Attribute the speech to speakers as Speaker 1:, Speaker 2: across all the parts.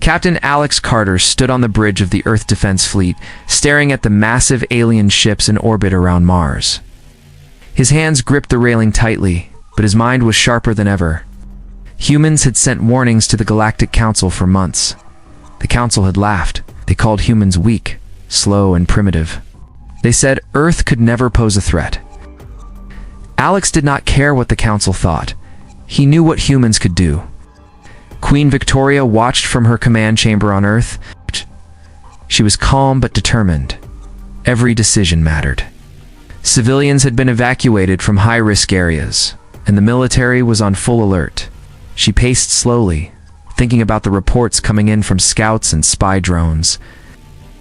Speaker 1: Captain Alex Carter stood on the bridge of the Earth Defense Fleet, staring at the massive alien ships in orbit around Mars. His hands gripped the railing tightly, but his mind was sharper than ever. Humans had sent warnings to the Galactic Council for months. The Council had laughed. They called humans weak, slow, and primitive. They said Earth could never pose a threat. Alex did not care what the Council thought. He knew what humans could do. Queen Victoria watched from her command chamber on Earth. She was calm but determined. Every decision mattered. Civilians had been evacuated from high-risk areas, and the military was on full alert. She paced slowly, thinking about the reports coming in from scouts and spy drones.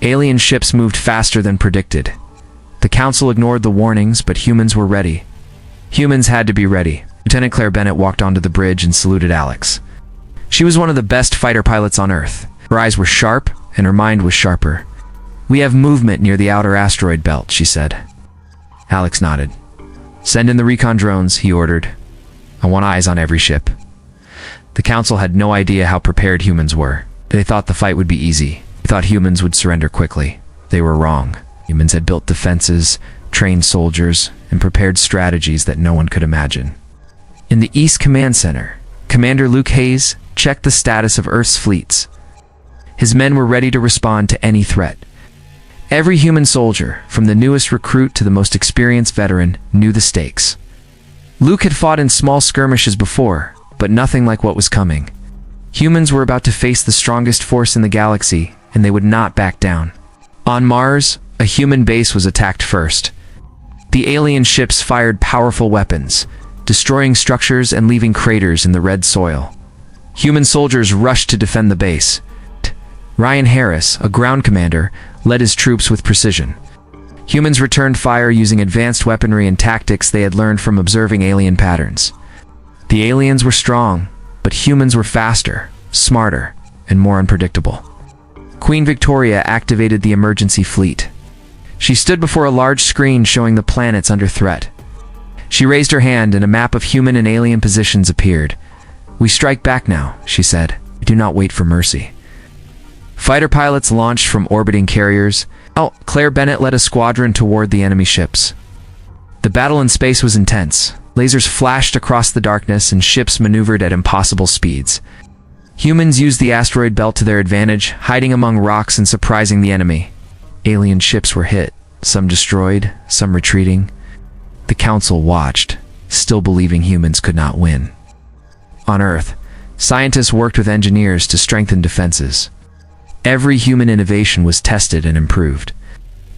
Speaker 1: Alien ships moved faster than predicted. The Council ignored the warnings, but humans were ready. Humans had to be ready. Lieutenant Claire Bennett walked onto the bridge and saluted Alex. She was one of the best fighter pilots on Earth. Her eyes were sharp, and her mind was sharper. "We have movement near the outer asteroid belt," she said. Alex nodded. "Send in the recon drones," he ordered. "I want eyes on every ship." The Council had no idea how prepared humans were. They thought the fight would be easy. They thought humans would surrender quickly. They were wrong. Humans had built defenses, trained soldiers, and prepared strategies that no one could imagine. In the East Command Center, Commander Luke Hayes checked the status of Earth's fleets. His men were ready to respond to any threat. Every human soldier, from the newest recruit to the most experienced veteran, knew the stakes. Luke had fought in small skirmishes before, but nothing like what was coming. Humans were about to face the strongest force in the galaxy, and they would not back down. On Mars, a human base was attacked first. The alien ships fired powerful weapons, destroying structures and leaving craters in the red soil. Human soldiers rushed to defend the base. Ryan Harris, a ground commander, led his troops with precision. Humans returned fire using advanced weaponry and tactics they had learned from observing alien patterns. The aliens were strong, but humans were faster, smarter, and more unpredictable. Queen Victoria activated the emergency fleet. She stood before a large screen showing the planets under threat. She raised her hand and a map of human and alien positions appeared. "We strike back now," she said. "Do not wait for mercy." Fighter pilots launched from orbiting carriers. Claire Bennett led a squadron toward the enemy ships. The battle in space was intense. Lasers flashed across the darkness and ships maneuvered at impossible speeds. Humans used the asteroid belt to their advantage, hiding among rocks and surprising the enemy. Alien ships were hit, some destroyed, some retreating. The Council watched, still believing humans could not win. On Earth, scientists worked with engineers to strengthen defenses. Every human innovation was tested and improved.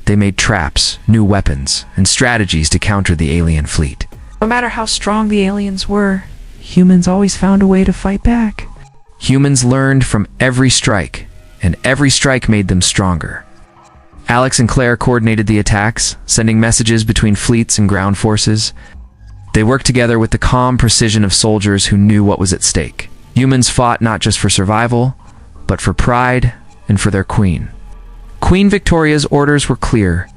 Speaker 1: They made traps, new weapons, and strategies to counter the alien fleet.
Speaker 2: No matter how strong the aliens were, humans always found a way to fight back.
Speaker 1: Humans learned from every strike, and every strike made them stronger. Alex and Claire coordinated the attacks, sending messages between fleets and ground forces. They worked together with the calm precision of soldiers who knew what was at stake. Humans fought not just for survival, but for pride and for their queen. Queen Victoria's orders were clear: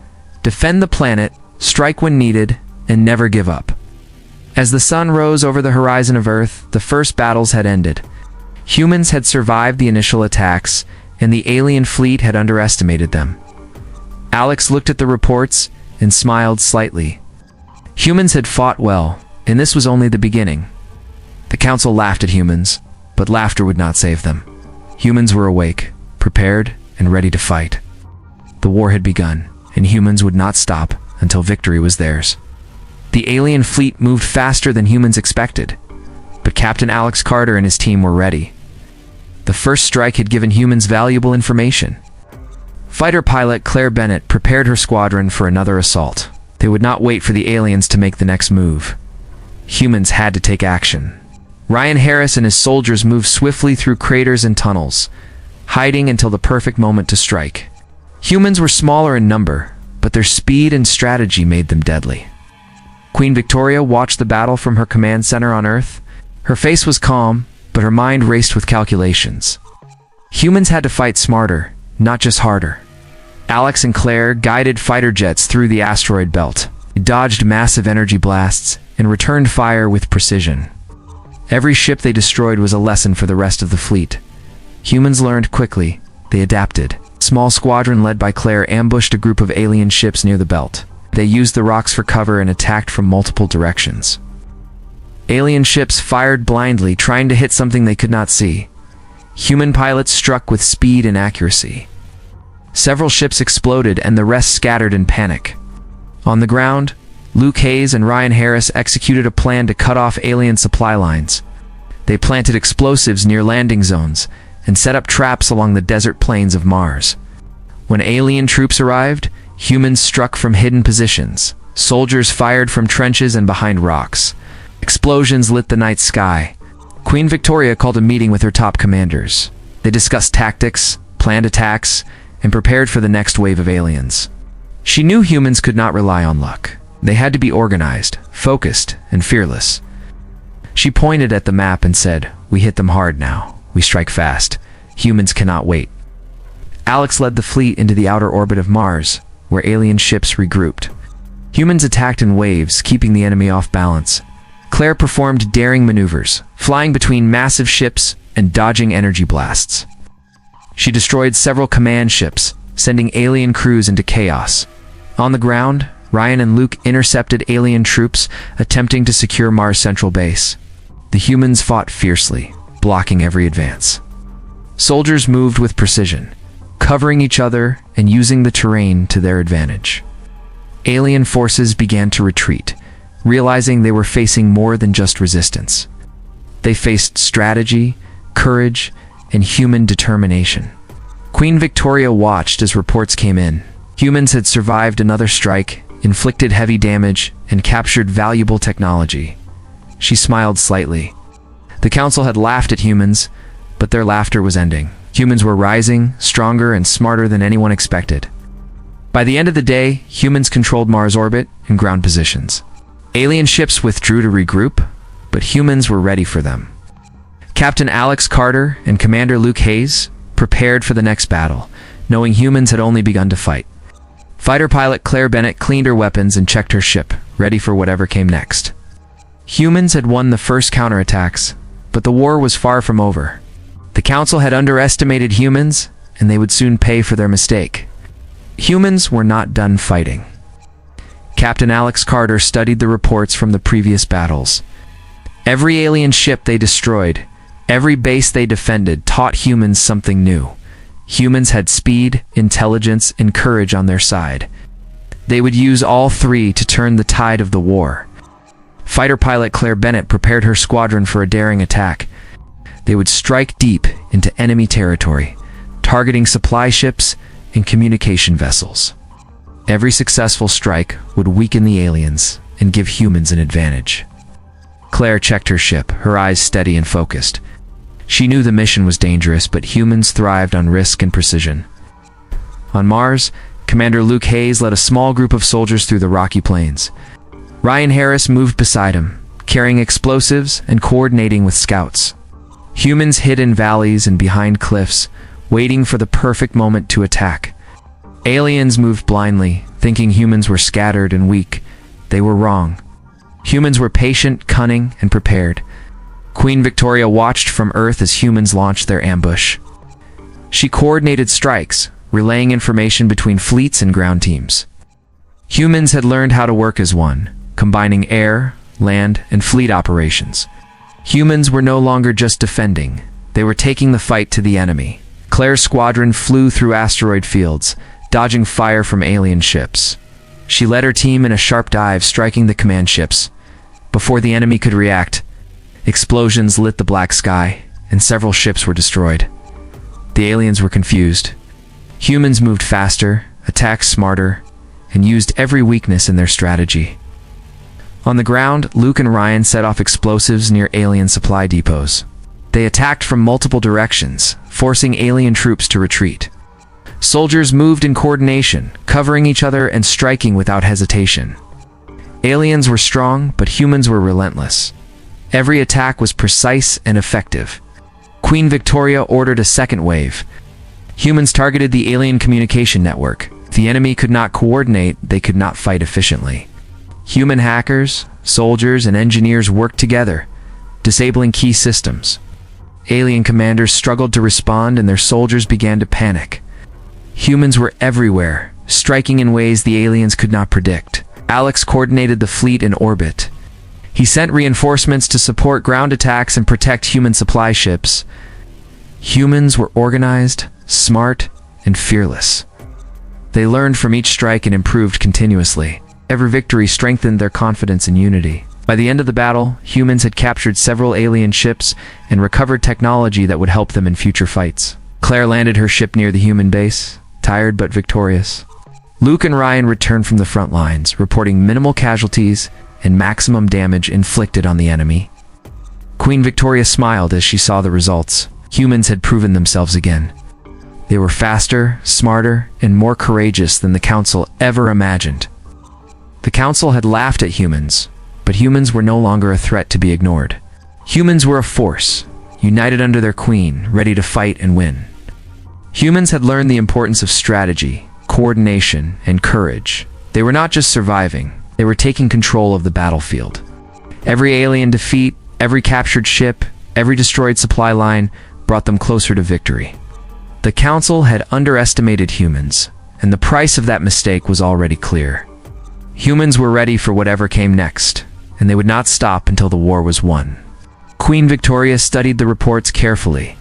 Speaker 1: defend the planet, strike when needed, and never give up. As the sun rose over the horizon of Earth, the first battles had ended. Humans had survived the initial attacks, and the alien fleet had underestimated them. Alex looked at the reports and smiled slightly. Humans had fought well, and this was only the beginning. The Council laughed at humans, but laughter would not save them. Humans were awake, prepared, and ready to fight. The war had begun, and humans would not stop until victory was theirs. The alien fleet moved faster than humans expected, but Captain Alex Carter and his team were ready. The first strike had given humans valuable information. Fighter pilot Claire Bennett prepared her squadron for another assault. They would not wait for the aliens to make the next move. Humans had to take action. Ryan Harris and his soldiers moved swiftly through craters and tunnels, hiding until the perfect moment to strike. Humans were smaller in number, but their speed and strategy made them deadly. Queen Victoria watched the battle from her command center on Earth. Her face was calm, but her mind raced with calculations. Humans had to fight smarter, not just harder. Alex and Claire guided fighter jets through the asteroid belt. They dodged massive energy blasts and returned fire with precision. Every ship they destroyed was a lesson for the rest of the fleet. Humans learned quickly. They adapted. A small squadron led by Claire ambushed a group of alien ships near the belt. They used the rocks for cover and attacked from multiple directions. Alien ships fired blindly, trying to hit something they could not see. Human pilots struck with speed and accuracy. Several ships exploded and the rest scattered in panic. On the ground, Luke Hayes and Ryan Harris executed a plan to cut off alien supply lines. They planted explosives near landing zones and set up traps along the desert plains of Mars. When alien troops arrived, humans struck from hidden positions. Soldiers fired from trenches and behind rocks. Explosions lit the night sky. Queen Victoria called a meeting with her top commanders. They discussed tactics, planned attacks, and prepared for the next wave of aliens. She knew humans could not rely on luck. They had to be organized, focused, and fearless. She pointed at the map and said, "We hit them hard now. We strike fast. Humans cannot wait." Alex led the fleet into the outer orbit of Mars, where alien ships regrouped. Humans attacked in waves, keeping the enemy off balance. Claire performed daring maneuvers, flying between massive ships and dodging energy blasts. She destroyed several command ships, sending alien crews into chaos. On the ground, Ryan and Luke intercepted alien troops attempting to secure Mars' central base. The humans fought fiercely, blocking every advance. Soldiers moved with precision, covering each other and using the terrain to their advantage. Alien forces began to retreat, realizing they were facing more than just resistance. They faced strategy, courage, and human determination. Queen Victoria watched as reports came in. Humans had survived another strike, inflicted heavy damage, and captured valuable technology. She smiled slightly. The council had laughed at humans, but their laughter was ending. Humans were rising, stronger and smarter than anyone expected. By the end of the day, humans controlled Mars' orbit and ground positions. Alien ships withdrew to regroup, but humans were ready for them. Captain Alex Carter and Commander Luke Hayes prepared for the next battle, knowing humans had only begun to fight. Fighter pilot Claire Bennett cleaned her weapons and checked her ship, ready for whatever came next. Humans had won the first counterattacks, but the war was far from over. The council had underestimated humans, and they would soon pay for their mistake. Humans were not done fighting. Captain Alex Carter studied the reports from the previous battles. Every alien ship they destroyed, every base they defended taught humans something new. Humans had speed, intelligence, and courage on their side. They would use all three to turn the tide of the war. Fighter pilot Claire Bennett prepared her squadron for a daring attack. They would strike deep into enemy territory, targeting supply ships and communication vessels. Every successful strike would weaken the aliens and give humans an advantage. Claire checked her ship, her eyes steady and focused. She knew the mission was dangerous, but humans thrived on risk and precision. On Mars, Commander Luke Hayes led a small group of soldiers through the rocky plains. Ryan Harris moved beside him, carrying explosives and coordinating with scouts. Humans hid in valleys and behind cliffs, waiting for the perfect moment to attack. Aliens moved blindly, thinking humans were scattered and weak. They were wrong. Humans were patient, cunning, and prepared. Queen Victoria watched from Earth as humans launched their ambush. She coordinated strikes, relaying information between fleets and ground teams. Humans had learned how to work as one, combining air, land, and fleet operations. Humans were no longer just defending. They were taking the fight to the enemy. Claire's squadron flew through asteroid fields, dodging fire from alien ships. She led her team in a sharp dive, striking the command ships. Before the enemy could react, explosions lit the black sky, and several ships were destroyed. The aliens were confused. Humans moved faster, attacked smarter, and used every weakness in their strategy. On the ground, Luke and Ryan set off explosives near alien supply depots. They attacked from multiple directions, forcing alien troops to retreat. Soldiers moved in coordination, covering each other and striking without hesitation. Aliens were strong, but humans were relentless. Every attack was precise and effective. Queen Victoria ordered a second wave. Humans targeted the alien communication network. If the enemy could not coordinate, they could not fight efficiently. Human hackers, soldiers, and engineers worked together, disabling key systems. Alien commanders struggled to respond and their soldiers began to panic. Humans were everywhere, striking in ways the aliens could not predict. Alex coordinated the fleet in orbit. He sent reinforcements to support ground attacks and protect human supply ships. Humans were organized, smart, and fearless. They learned from each strike and improved continuously. Every victory strengthened their confidence and unity. By the end of the battle, humans had captured several alien ships and recovered technology that would help them in future fights. Claire landed her ship near the human base, tired but victorious. Luke and Ryan returned from the front lines, reporting minimal casualties and maximum damage inflicted on the enemy. Queen Victoria smiled as she saw the results. Humans had proven themselves again. They were faster, smarter, and more courageous than the Council ever imagined. The Council had laughed at humans, but humans were no longer a threat to be ignored. Humans were a force, united under their queen, ready to fight and win. Humans had learned the importance of strategy, coordination, and courage. They were not just surviving, they were taking control of the battlefield. Every alien defeat, every captured ship, every destroyed supply line brought them closer to victory. The Council had underestimated humans, and the price of that mistake was already clear. Humans were ready for whatever came next, and they would not stop until the war was won. Queen Victoria studied the reports carefully.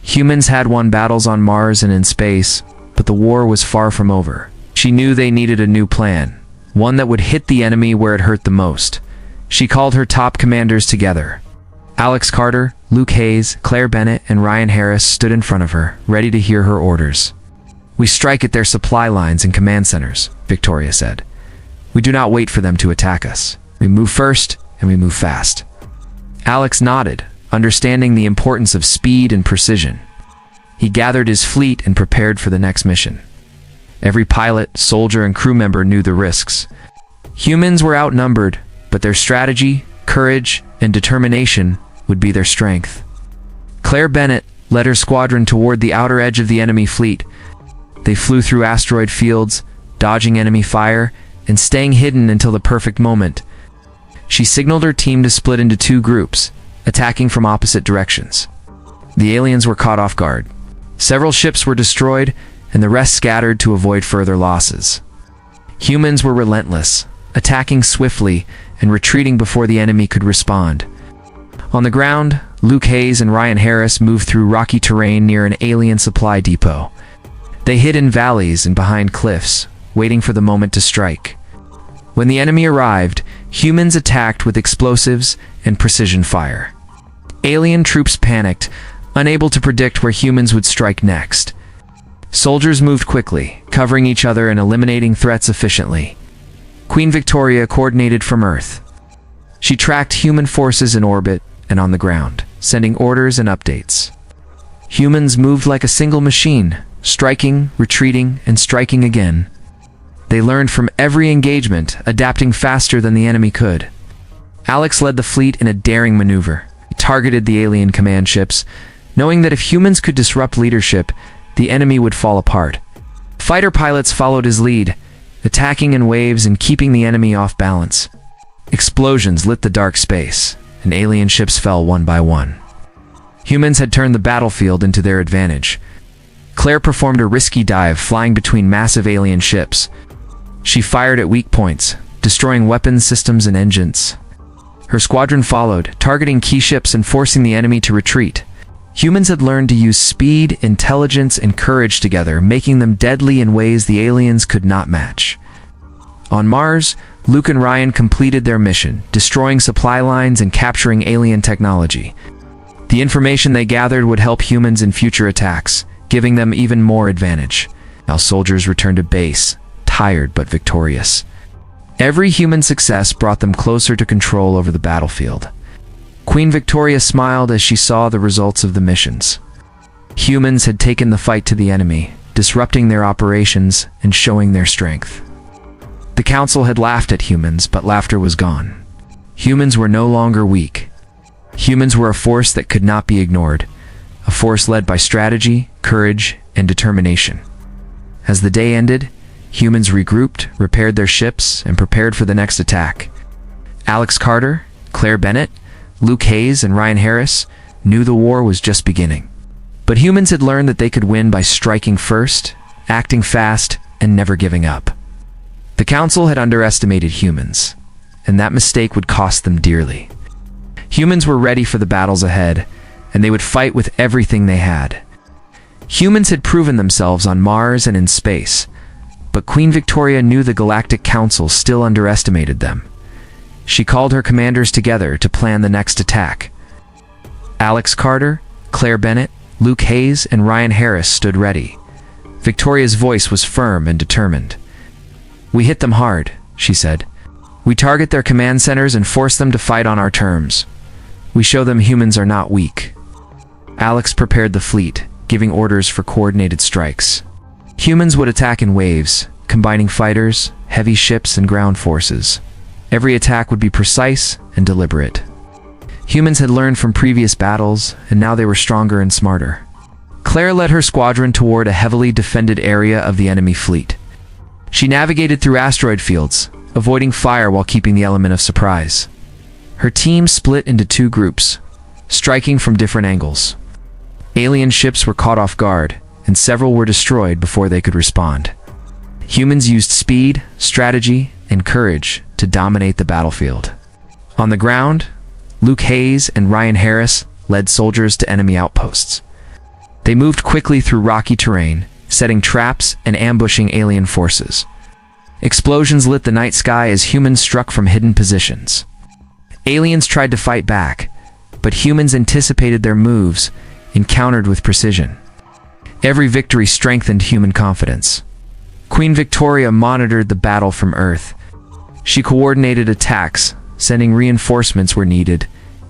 Speaker 1: Humans had won battles on Mars and in space, but the war was far from over. She knew they needed a new plan, one that would hit the enemy where it hurt the most. She called her top commanders together. Alex Carter, Luke Hayes, Claire Bennett, and Ryan Harris stood in front of her, ready to hear her orders. "We strike at their supply lines and command centers," Victoria said. "We do not wait for them to attack us. We move first, and we move fast." Alex nodded, understanding the importance of speed and precision. He gathered his fleet and prepared for the next mission. Every pilot, soldier, and crew member knew the risks. Humans were outnumbered, but their strategy, courage, and determination would be their strength. Claire Bennett led her squadron toward the outer edge of the enemy fleet. They flew through asteroid fields, dodging enemy fire, and staying hidden until the perfect moment. She signaled her team to split into two groups, attacking from opposite directions. The aliens were caught off guard. Several ships were destroyed, and the rest scattered to avoid further losses. Humans were relentless, attacking swiftly and retreating before the enemy could respond. On the ground, Luke Hayes and Ryan Harris moved through rocky terrain near an alien supply depot. They hid in valleys and behind cliffs, waiting for the moment to strike. When the enemy arrived, humans attacked with explosives and precision fire. Alien troops panicked, unable to predict where humans would strike next. Soldiers moved quickly, covering each other and eliminating threats efficiently. Queen Victoria coordinated from Earth. She tracked human forces in orbit and on the ground, sending orders and updates. Humans moved like a single machine, striking, retreating, and striking again. They learned from every engagement, adapting faster than the enemy could. Alex led the fleet in a daring maneuver. He targeted the alien command ships, knowing that if humans could disrupt leadership, the enemy would fall apart. Fighter pilots followed his lead, attacking in waves and keeping the enemy off balance. Explosions lit the dark space, and alien ships fell one by one. Humans had turned the battlefield into their advantage. Claire performed a risky dive, flying between massive alien ships. She fired at weak points, destroying weapons systems and engines. Her squadron followed, targeting key ships and forcing the enemy to retreat. Humans had learned to use speed, intelligence, and courage together, making them deadly in ways the aliens could not match. On Mars, Luke and Ryan completed their mission, destroying supply lines and capturing alien technology. The information they gathered would help humans in future attacks, giving them even more advantage. Now soldiers returned to base, tired but victorious. Every human success brought them closer to control over the battlefield. Queen Victoria smiled as she saw the results of the missions. Humans had taken the fight to the enemy, disrupting their operations and showing their strength. The Council had laughed at humans, but laughter was gone. Humans were no longer weak. Humans were a force that could not be ignored, a force led by strategy, courage, and determination. As the day ended, humans regrouped, repaired their ships, and prepared for the next attack. Alex Carter, Claire Bennett, Luke Hayes, and Ryan Harris knew the war was just beginning. But humans had learned that they could win by striking first, acting fast, and never giving up. The Council had underestimated humans, and that mistake would cost them dearly. Humans were ready for the battles ahead, and they would fight with everything they had. Humans had proven themselves on Mars and in space, but Queen Victoria knew the Galactic Council still underestimated them. She called her commanders together to plan the next attack. Alex Carter, Claire Bennett, Luke Hayes, and Ryan Harris stood ready. Victoria's voice was firm and determined. "We hit them hard," she said. "We target their command centers and force them to fight on our terms. We show them humans are not weak." Alex prepared the fleet, giving orders for coordinated strikes. Humans would attack in waves, combining fighters, heavy ships, and ground forces. Every attack would be precise and deliberate. Humans had learned from previous battles, and now they were stronger and smarter. Claire led her squadron toward a heavily defended area of the enemy fleet. She navigated through asteroid fields, avoiding fire while keeping the element of surprise. Her team split into two groups, striking from different angles. Alien ships were caught off guard, and several were destroyed before they could respond. Humans used speed, strategy, and courage to dominate the battlefield. On the ground, Luke Hayes and Ryan Harris led soldiers to enemy outposts. They moved quickly through rocky terrain, setting traps and ambushing alien forces. Explosions lit the night sky as humans struck from hidden positions. Aliens tried to fight back, but humans anticipated their moves and countered with precision. Every victory strengthened human confidence. Queen Victoria monitored the battle from Earth. She coordinated attacks, sending reinforcements where needed,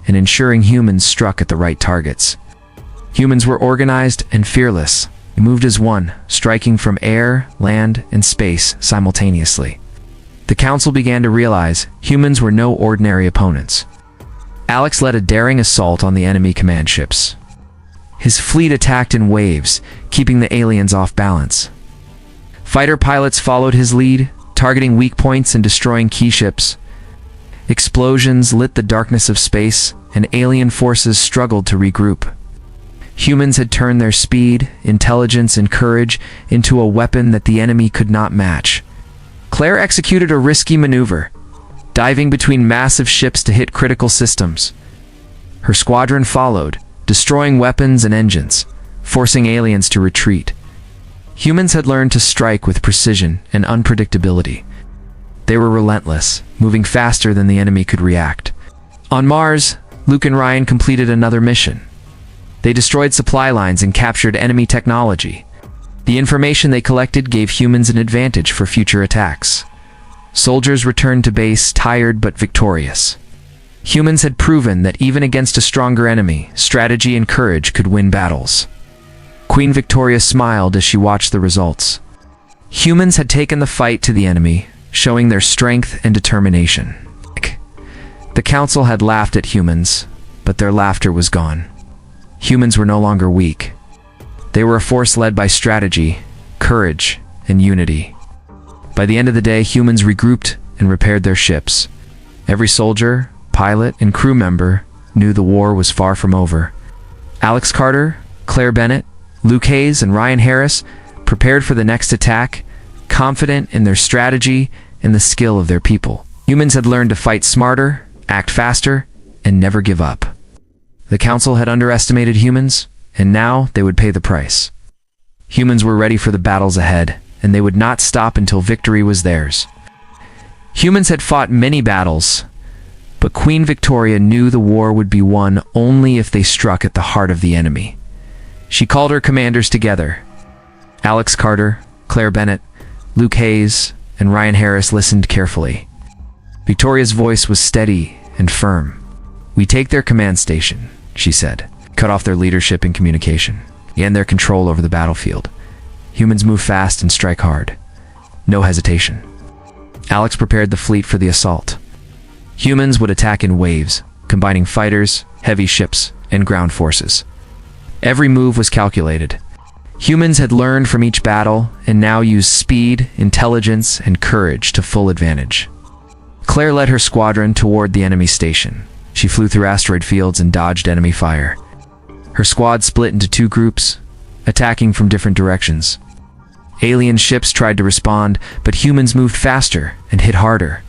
Speaker 1: and ensuring humans struck at the right targets. Humans were organized and fearless. They moved as one, striking from air, land, and space simultaneously. The Council began to realize humans were no ordinary opponents. Alex led a daring assault on the enemy command ships. His fleet attacked in waves, keeping the aliens off balance. Fighter pilots followed his lead, targeting weak points and destroying key ships. Explosions lit the darkness of space, and alien forces struggled to regroup. Humans had turned their speed, intelligence, and courage into a weapon that the enemy could not match. Claire executed a risky maneuver, diving between massive ships to hit critical systems. Her squadron followed, destroying weapons and engines, forcing aliens to retreat. Humans had learned to strike with precision and unpredictability. They were relentless, moving faster than the enemy could react. On Mars, Luke and Ryan completed another mission. They destroyed supply lines and captured enemy technology. The information they collected gave humans an advantage for future attacks. Soldiers returned to base tired but victorious. Humans had proven that even against a stronger enemy, strategy and courage could win battles. Queen Victoria smiled as she watched the results. Humans had taken the fight to the enemy, showing their strength and determination. The Council had laughed at humans, but their laughter was gone. Humans were no longer weak. They were a force led by strategy, courage, and unity. By the end of the day, humans regrouped and repaired their ships. Every soldier, pilot, and crew member knew the war was far from over. Alex Carter, Claire Bennett, Luke Hayes, and Ryan Harris prepared for the next attack, confident in their strategy and the skill of their people. Humans had learned to fight smarter, act faster, and never give up. The Council had underestimated humans, and now they would pay the price. Humans were ready for the battles ahead, and they would not stop until victory was theirs. Humans had fought many battles, but Queen Victoria knew the war would be won only if they struck at the heart of the enemy. She called her commanders together. Alex Carter, Claire Bennett, Luke Hayes, and Ryan Harris listened carefully. Victoria's voice was steady and firm. "We take their command station," she said. "Cut off their leadership and communication. And their control over the battlefield. Humans move fast and strike hard. No hesitation." Alex prepared the fleet for the assault. Humans would attack in waves, combining fighters, heavy ships, and ground forces. Every move was calculated. Humans had learned from each battle and now used speed, intelligence, and courage to full advantage. Claire led her squadron toward the enemy station. She flew through asteroid fields and dodged enemy fire. Her squad split into two groups, attacking from different directions. Alien ships tried to respond, but humans moved faster and hit harder.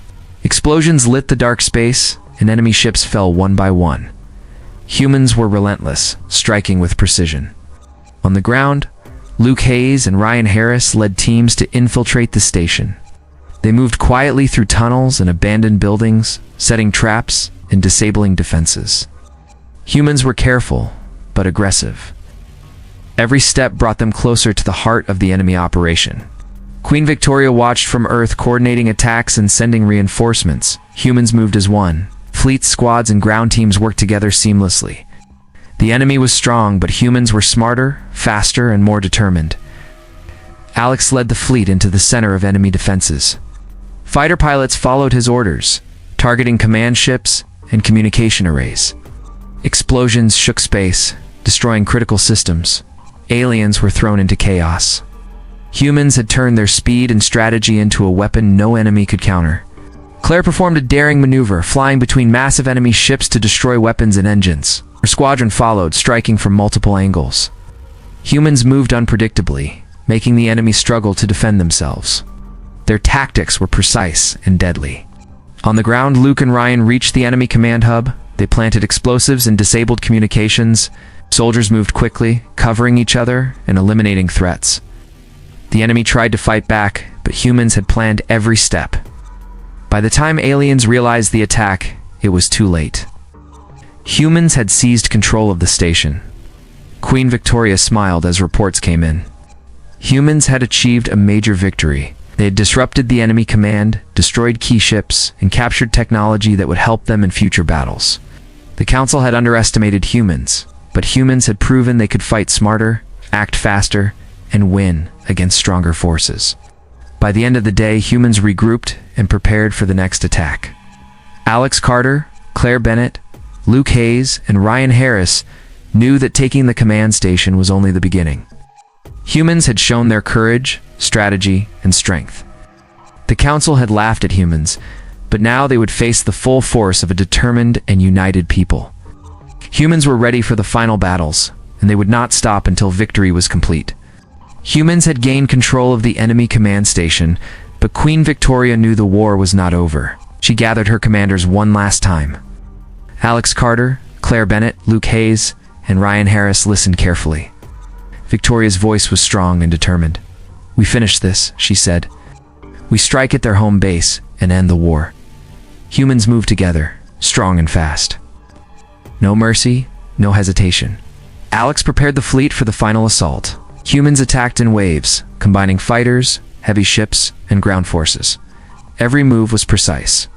Speaker 1: Explosions lit the dark space, and enemy ships fell one by one. Humans were relentless, striking with precision. On the ground, Luke Hayes and Ryan Harris led teams to infiltrate the station. They moved quietly through tunnels and abandoned buildings, setting traps and disabling defenses. Humans were careful, but aggressive. Every step brought them closer to the heart of the enemy operation. Queen Victoria watched from Earth, coordinating attacks and sending reinforcements. Humans moved as one. Fleets, squads, and ground teams worked together seamlessly. The enemy was strong, but humans were smarter, faster, and more determined. Alex led the fleet into the center of enemy defenses. Fighter pilots followed his orders, targeting command ships and communication arrays. Explosions shook space, destroying critical systems. Aliens were thrown into chaos. Humans had turned their speed and strategy into a weapon no enemy could counter. Claire performed a daring maneuver, flying between massive enemy ships to destroy weapons and engines. Her squadron followed, striking from multiple angles. Humans moved unpredictably, making the enemy struggle to defend themselves. Their tactics were precise and deadly. On the ground, Luke and Ryan reached the enemy command hub. They planted explosives and disabled communications. Soldiers moved quickly, covering each other and eliminating threats. The enemy tried to fight back, but humans had planned every step. By the time aliens realized the attack, it was too late. Humans had seized control of the station. Queen Victoria smiled as reports came in. Humans had achieved a major victory. They had disrupted the enemy command, destroyed key ships, and captured technology that would help them in future battles. The Council had underestimated humans, but humans had proven they could fight smarter, act faster, and win against stronger forces. By the end of the day, humans regrouped and prepared for the next attack. Alex Carter, Claire Bennett, Luke Hayes, and Ryan Harris knew that taking the command station was only the beginning. Humans had shown their courage, strategy, and strength. The Council had laughed at humans, but now they would face the full force of a determined and united people. Humans were ready for the final battles, and they would not stop until victory was complete. Humans had gained control of the enemy command station, but Queen Victoria knew the war was not over. She gathered her commanders one last time. Alex Carter, Claire Bennett, Luke Hayes, and Ryan Harris listened carefully. Victoria's voice was strong and determined. "We finish this," she said. "We strike at their home base and end the war." Humans moved together, strong and fast. No mercy, no hesitation. Alex prepared the fleet for the final assault. Humans attacked in waves, combining fighters, heavy ships, and ground forces. Every move was precise.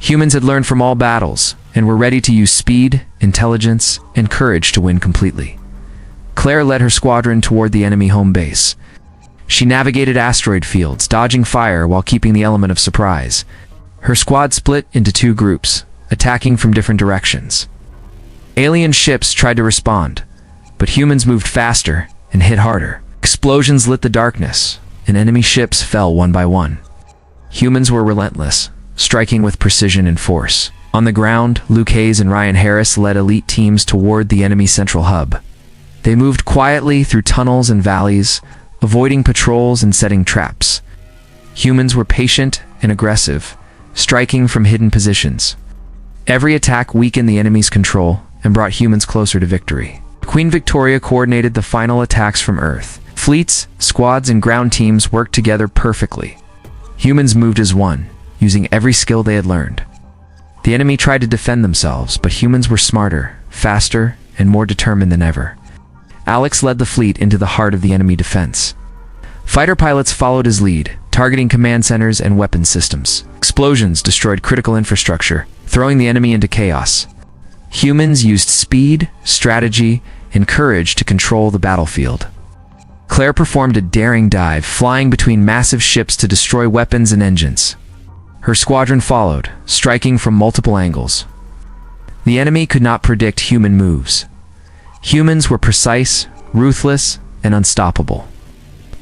Speaker 1: Humans had learned from all battles and were ready to use speed, intelligence, and courage to win completely. Claire led her squadron toward the enemy home base. She navigated asteroid fields, dodging fire while keeping the element of surprise. Her squad split into two groups, attacking from different directions. Alien ships tried to respond, but humans moved faster and hit harder. Explosions lit the darkness, and enemy ships fell one by one. Humans were relentless, striking with precision and force. On the ground, Luke Hayes and Ryan Harris led elite teams toward the enemy central hub. They moved quietly through tunnels and valleys, avoiding patrols and setting traps. Humans were patient and aggressive, striking from hidden positions. Every attack weakened the enemy's control and brought humans closer to victory. Queen Victoria coordinated the final attacks from Earth. Fleets, squads, and ground teams worked together perfectly. Humans moved as one, using every skill they had learned. The enemy tried to defend themselves, but humans were smarter, faster, and more determined than ever. Alex led the fleet into the heart of the enemy defense. Fighter pilots followed his lead, targeting command centers and weapon systems. Explosions destroyed critical infrastructure, throwing the enemy into chaos. Humans used speed, strategy, and courage to control the battlefield. Claire performed a daring dive, flying between massive ships to destroy weapons and engines. Her squadron followed, striking from multiple angles. The enemy could not predict human moves. Humans were precise, ruthless, and unstoppable.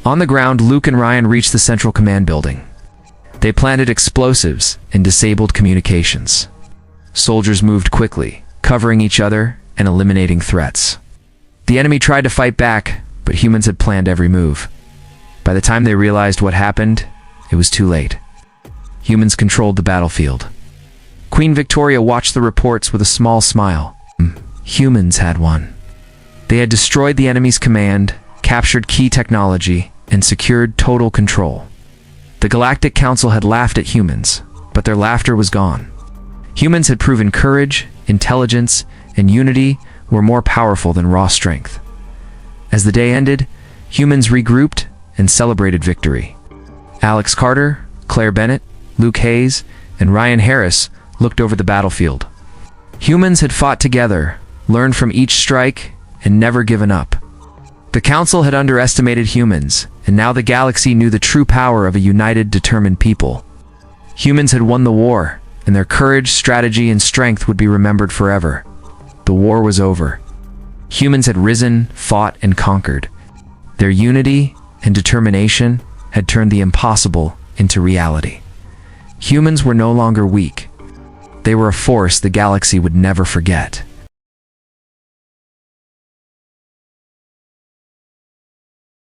Speaker 1: On the ground, Luke and Ryan reached the central command building. They planted explosives and disabled communications. Soldiers moved quickly, covering each other and eliminating threats. The enemy tried to fight back, but humans had planned every move. By the time they realized what happened, it was too late. Humans controlled the battlefield. Queen Victoria watched the reports with a small smile. Humans had won. They had destroyed the enemy's command, captured key technology, and secured total control. The Galactic Council had laughed at humans, but their laughter was gone. Humans had proven courage, intelligence, and unity were more powerful than raw strength. As the day ended, humans regrouped and celebrated victory. Alex Carter, Claire Bennett, Luke Hayes, and Ryan Harris looked over the battlefield. Humans had fought together, learned from each strike, and never given up. The Council had underestimated humans, and now the galaxy knew the true power of a united, determined people. Humans had won the war, and their courage, strategy, and strength would be remembered forever. The war was over. Humans had risen, fought, and conquered. Their unity and determination had turned the impossible into reality. Humans were no longer weak. They were a force the galaxy would never forget.